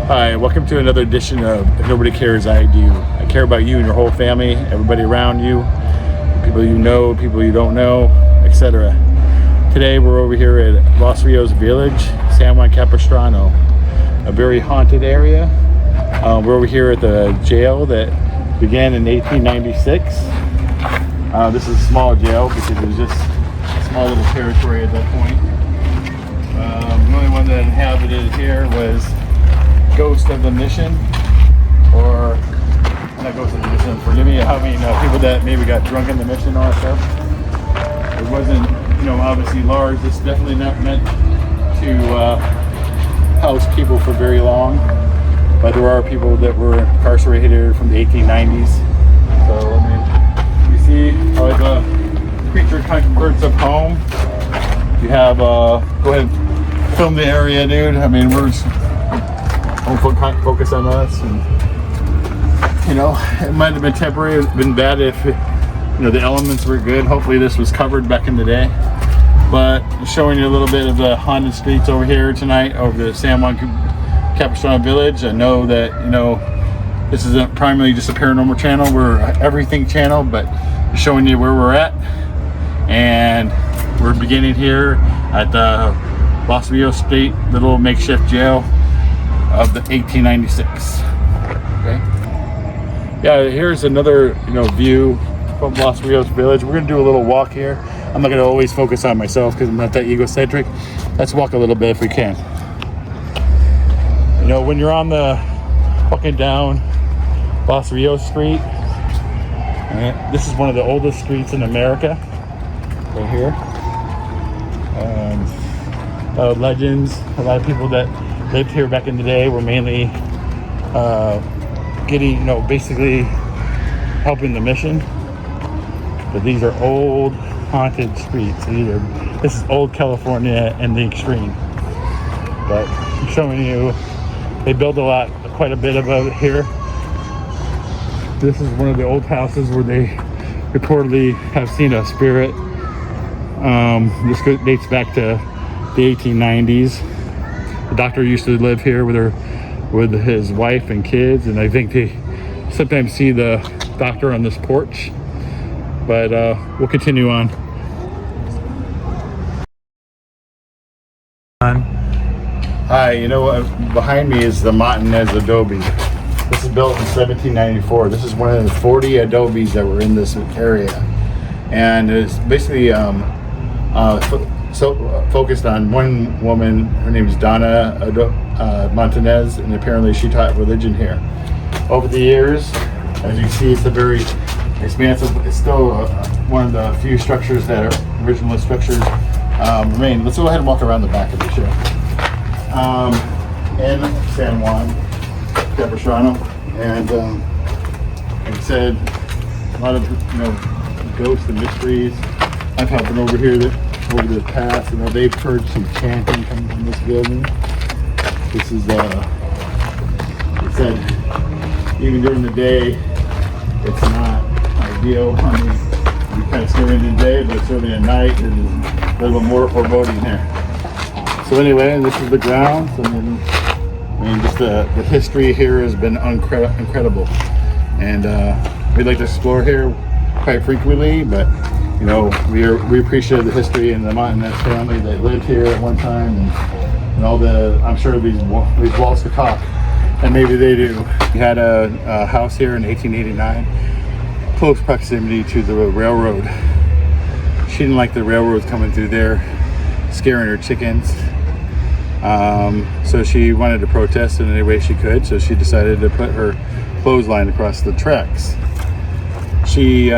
Hi, welcome to another edition of If Nobody Cares, I Do. I care about you and your whole family, everybody around you, people you know, people you don't know, etc. Today we're over here at Los Rios Village, San Juan Capistrano, a very haunted area. We're over here at the jail that began in 1896. This is a small jail because it was just a small little territory at that point. The only one that inhabited here was Ghost of the Mission, or not Ghost of the Mission, forgive me, I mean people that maybe got drunk in the mission and all that stuff. It wasn't, obviously large. It's definitely not meant to house people for very long, but there are people that were incarcerated from the 1890s. So you see how the creature converts of home. You have, go ahead and film the area, dude. I mean, we're just, don't focus on us, and it might have been temporary. It's been bad if the elements were good. Hopefully this was covered back in the day, but I'm showing you a little bit of the haunted streets over here tonight over the San Juan Capistrano Village. I know that this isn't primarily just a paranormal channel, we're an everything channel, but showing you where we're at, and we're beginning here at the Los Rios State little makeshift jail of the 1896. Okay. Yeah, here's another view from Los Rios Village. We're gonna do a little walk here. I'm not gonna always focus on myself because I'm not that egocentric. Let's walk a little bit if we can. When you're on the walking down Los Rios Street, this is one of the oldest streets in America. Right here. Legends. A lot of people that lived here back in the day were mainly getting, basically helping the mission. But these are old haunted streets. This is old California in the extreme. But I'm showing you, they built quite a bit of it here. This is one of the old houses where they reportedly have seen a spirit. This dates back to the 1890s. The doctor used to live here with his wife and kids, and I think they sometimes see the doctor on this porch. But we'll continue on. Hi, behind me is the Montañez Adobe. This is built in 1794. This is one of the 40 adobes that were in this area, and it's basically focused on one woman. Her name is Donna Montañez, and apparently she taught religion here. Over the years, as you can see, it's a very expansive. It's still one of the few structures that are original structures remain. Let's go ahead and walk around the back of the show. In San Juan Capistrano, and like I said, a lot of ghosts and mysteries. I've been over here over the past. They've heard some chanting coming from this building. This is it said even during the day it's not ideal. I mean, you kind of scary in the day, but certainly at night it is a little more foreboding here. So anyway, this is the grounds. Just the history here has been incredible, and we'd like to explore here quite frequently. But we appreciate the history and the Montañez family that lived here at one time, and all the. I'm sure these walls could talk, and maybe they do. We had a house here in 1889, close proximity to the railroad. She didn't like the railroads coming through there, scaring her chickens. So she wanted to protest in any way she could, so she decided to put her clothesline across the tracks. She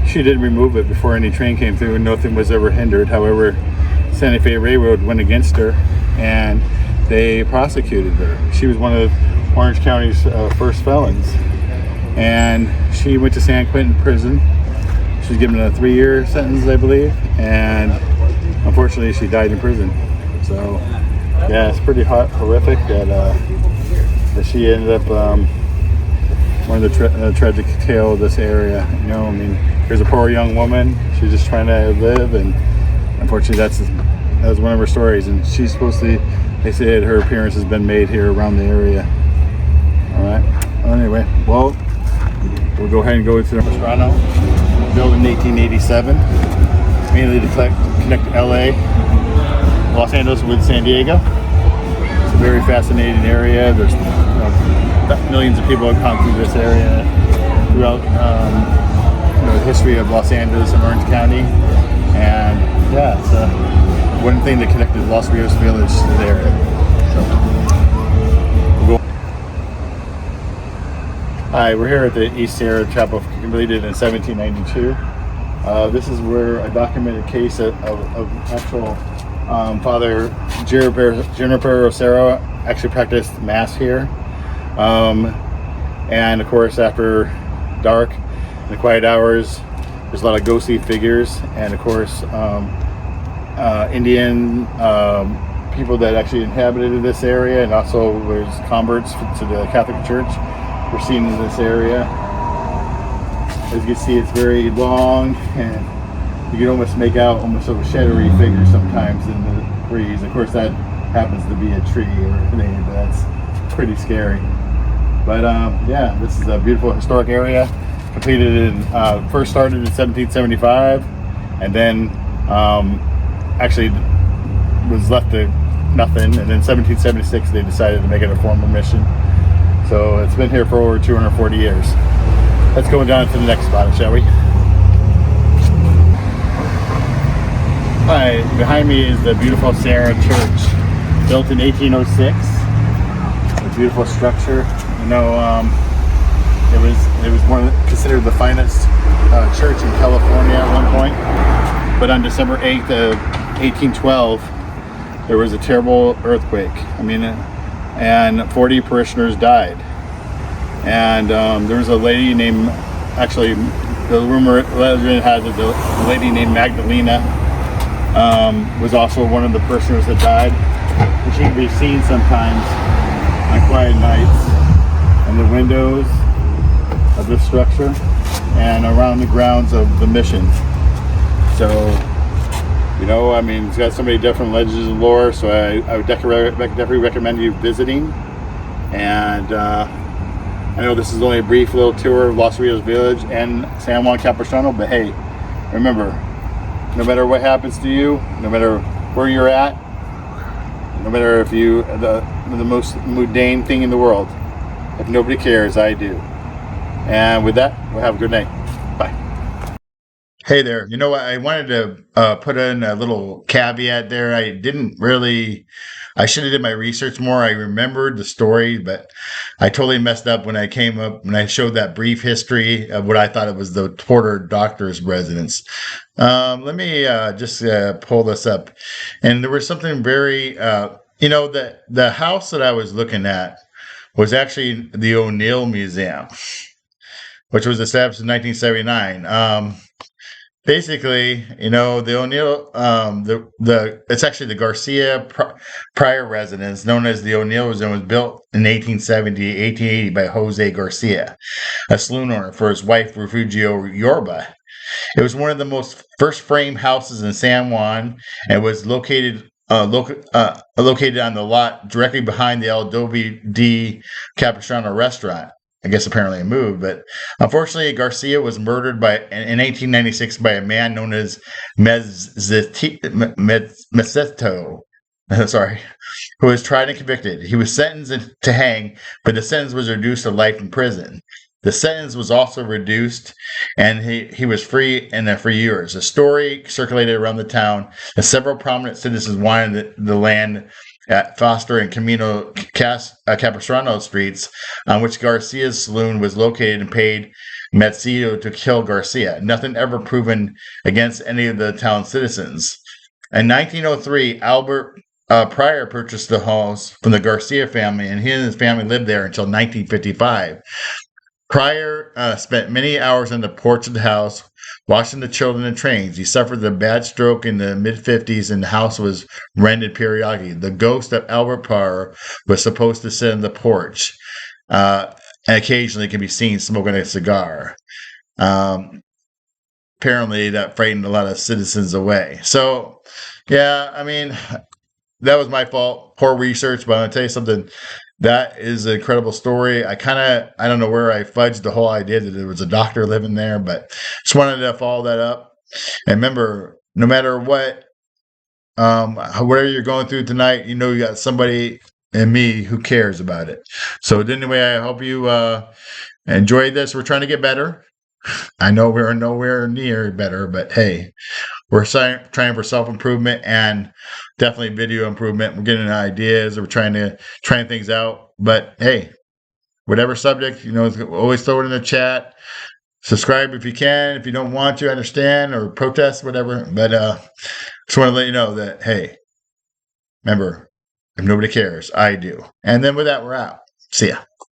she did remove it before any train came through, and nothing was ever hindered. However, Santa Fe Railroad went against her and they prosecuted her. She was one of Orange County's first felons, and she went to San Quentin prison. She was given a 3-year sentence, I believe, and unfortunately she died in prison. So yeah, it's pretty horrific that she ended up one of the tragic tale of this area. Here's a poor young woman. She's just trying to live, and unfortunately that was one of her stories. And she's supposed to They said her appearance has been made here around the area. All right. Well, anyway, well, we'll go ahead and go into the Capistrano, built in 1887, mainly to connect LA, Los Angeles with San Diego. It's a very fascinating area. There's millions of people have come through this area throughout the history of Los Angeles and Orange County. And yeah, it's one thing that connected Los Rios Village to the area. So, we'll go. Hi, we're here at the East Serra Chapel, completed in 1792. This is where a documented case of actual Father Junipero Serra actually practiced Mass here. And of course, after dark, in the quiet hours, there's a lot of ghostly figures, and of course, Indian people that actually inhabited this area, and also there's converts to the Catholic Church were seen in this area. As you can see, it's very long, and you can almost make out almost a shadowy figure sometimes in the breeze. Of course, that happens to be a tree or anything, but that's pretty scary. But yeah, this is a beautiful historic area. Completed in, first started in 1775, and then actually was left to nothing. And then 1776, they decided to make it a formal mission. So it's been here for over 240 years. Let's go down to the next spot, shall we? Hi, behind me is the beautiful Serra Church, built in 1806. A beautiful structure. You know, it was considered the finest church in California at one point. But on December 8th of 1812, there was a terrible earthquake. And 40 parishioners died. And there was a lady named, actually, the legend has it, the lady named Magdalena was also one of the parishioners that died. And she can be seen sometimes on quiet nights in the windows of this structure and around the grounds of the mission. So, you know, it's got so many different legends and lore, so I would definitely recommend you visiting. And I know this is only a brief little tour of Los Rios Village and San Juan Capistrano, but hey, remember, no matter what happens to you, no matter where you're at, no matter if you the most mundane thing in the world, if nobody cares, I do. And with that, we'll have a good night. Bye. Hey there. You know what? I wanted to put in a little caveat there. I should have did my research more. I remembered the story, but I totally messed up when I showed that brief history of what I thought it was the Porter doctor's residence. Let me just pull this up. And there was something very, the house that I was looking at was actually the O'Neill Museum, which was established in 1979. Basically, the O'Neill, it's actually the Garcia prior residence, known as the O'Neill Museum, was built in 1880 by Jose Garcia, a saloon owner, for his wife Refugio Yorba. It was one of the most first frame houses in San Juan, and was located on the lot directly behind the Adobe di Capistrano restaurant. I guess apparently it moved, but unfortunately Garcia was murdered in 1896 by a man known as Mezzeto, who was tried and convicted. He was sentenced to hang, but the sentence was reduced to life in prison. The sentence was also reduced, and he was free for years. A story circulated around the town that several prominent citizens wanted the land at Foster and Camino Capistrano streets, on which Garcia's saloon was located, and paid Mezzeto to kill Garcia. Nothing ever proven against any of the town citizens. In 1903, Albert Pryor purchased the house from the Garcia family, and he and his family lived there until 1955. Pryor spent many hours on the porch of the house, watching the children and trains. He suffered a bad stroke in the mid-50s, and the house was rented periodically. The ghost of Albert Pryor was supposed to sit on the porch, and occasionally can be seen smoking a cigar. Apparently, that frightened a lot of citizens away. So, yeah, that was my fault. Poor research, but I'm gonna tell you something. That is an incredible story. I don't know where I fudged the whole idea that there was a doctor living there, but just wanted to follow that up. And remember, no matter what, whatever you're going through tonight, you know you got somebody in me who cares about it. So anyway, I hope you enjoyed this. We're trying to get better. I know we're nowhere near better, but hey, we're trying for self-improvement and definitely video improvement. We're getting ideas. We're trying things out. But hey, whatever subject, always throw it in the chat. Subscribe if you can. If you don't want to, understand, or protest, whatever. But just want to let you know that, hey, remember, if nobody cares, I do. And then with that, we're out. See ya.